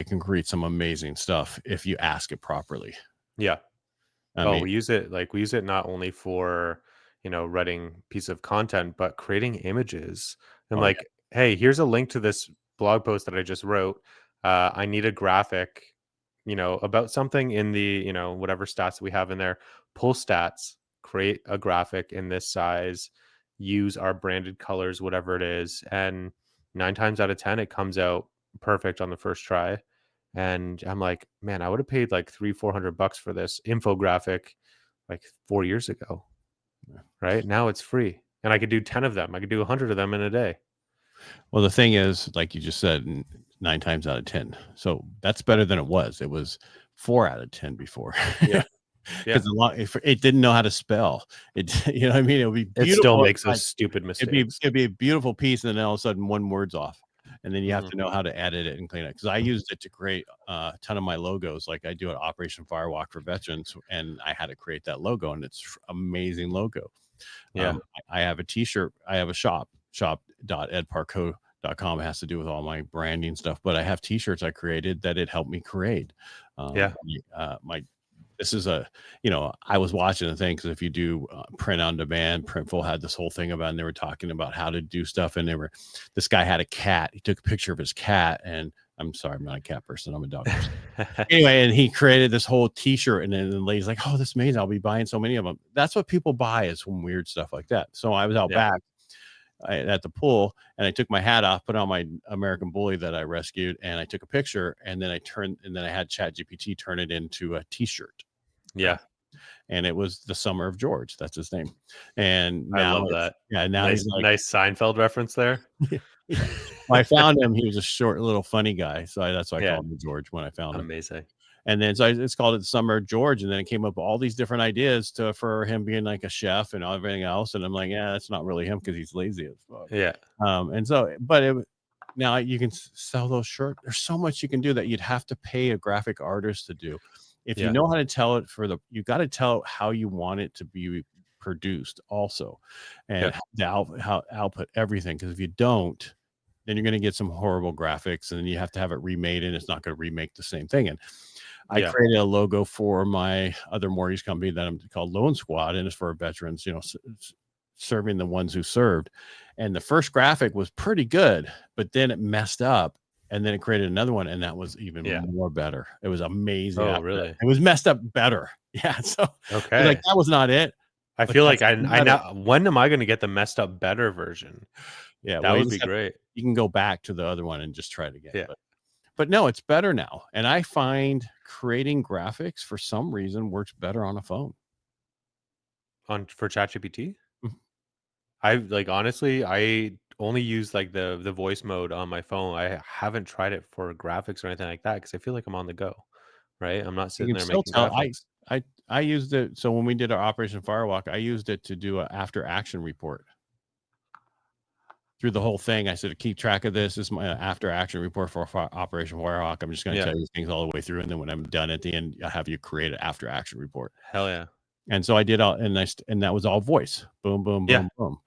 can create some amazing stuff if you ask it properly. Yeah. I mean, We use it not only for, writing piece of content, but creating images. And oh yeah, like, hey, here's a link to this blog post that I just wrote. I need a graphic, about something in the, whatever stats that we have in there. Pull stats, create a graphic in this size, use our branded colors, whatever it is. And 9 times out of 10, it comes out perfect on the first try. And I'm like, man, I would have paid like 300-400 bucks for this infographic like 4 years ago. Right now it's free, and I could do 10 of them. I could do 100 of them in a day. well, the thing is, like you just said, 9 times out of 10. So that's better than it was. It was 4 out of 10 before. Yeah, yeah. Because if it didn't know how to spell it, you know what I mean? It would be It still beautiful. makes those stupid mistakes. It'd be a beautiful piece, and then all of a sudden one word's off. And then you have Mhm. to know how to edit it and clean it. Because I used it to create a ton of my logos. Like I do an Operation Firewalk for veterans, and I had to create that logo, and it's amazing logo. Yeah, I have a t-shirt. I have a shop.edparcaut.com. It has to do with all my branding stuff, but I have t-shirts I created that it helped me create. yeah, This is I was watching the thing because if you do print on demand, Printful had this whole thing about, and they were talking about how to do stuff. And this guy had a cat. He took a picture of his cat, and I'm sorry, I'm not a cat person. I'm a dog person. Anyway, and he created this whole t-shirt, and then the lady's like, oh, this is amazing. I'll be buying so many of them. That's what people buy, is some weird stuff like that. So I was out yeah, back at the pool, and I took my hat off, put on my American Bully that I rescued, and I took a picture, and then I had ChatGPT turn it into a t-shirt. yeah. And it was the Summer of George. That's his name. And I now love that. now Nice, he's like, nice Seinfeld reference there. yeah. When I found him, he was a short little funny guy. So that's why I Yeah, called him George when I found him. amazing. And then it's called it Summer of George. And then it came up with all these different ideas for him being like a chef and everything else. And I'm like, yeah, that's not really him because he's lazy as fuck. Yeah, And so, but now you can sell those shirts. There's so much you can do that you'd have to pay a graphic artist to do. If you yeah, know how to tell it you got to tell how you want it to be produced also, yeah, and how output everything. Because if you don't, then you're going to get some horrible graphics, and then you have to have it remade, and it's not going to remake the same thing. And I yeah, created a logo for my other mortgage company that I'm called Loan Squad, and it's for veterans, serving the ones who served. And the first graphic was pretty good, but then it messed up. And then it created another one, and that was even yeah. more better. It was amazing Oh, after that. really? It was messed up better. Yeah. So it's like Okay. that was not it, I but feel like that's I even I better. now when am I going to get the messed up better version? Yeah. That Well, would be great. you can go back to the other one and just try it again. Yeah. But no, it's better now. And I find creating graphics for some reason works better on a phone. For ChatGPT? Mhm. I like honestly, I only use like the voice mode on my phone. I haven't tried it for graphics or anything like that because I feel like I'm on the go, right? I'm not You sitting can there still making tell. graphics. I used it. So when we did our Operation Firewalk, I used it to do an after action report through the whole thing. I said, keep track of this. This is my after action report for Operation Firewalk. I'm just going to Yeah. tell you things all the way through. And then when I'm done at the end, I have you create an after action report. Hell yeah. And so I did all, and that was all voice. Boom, boom, Yeah. boom, boom.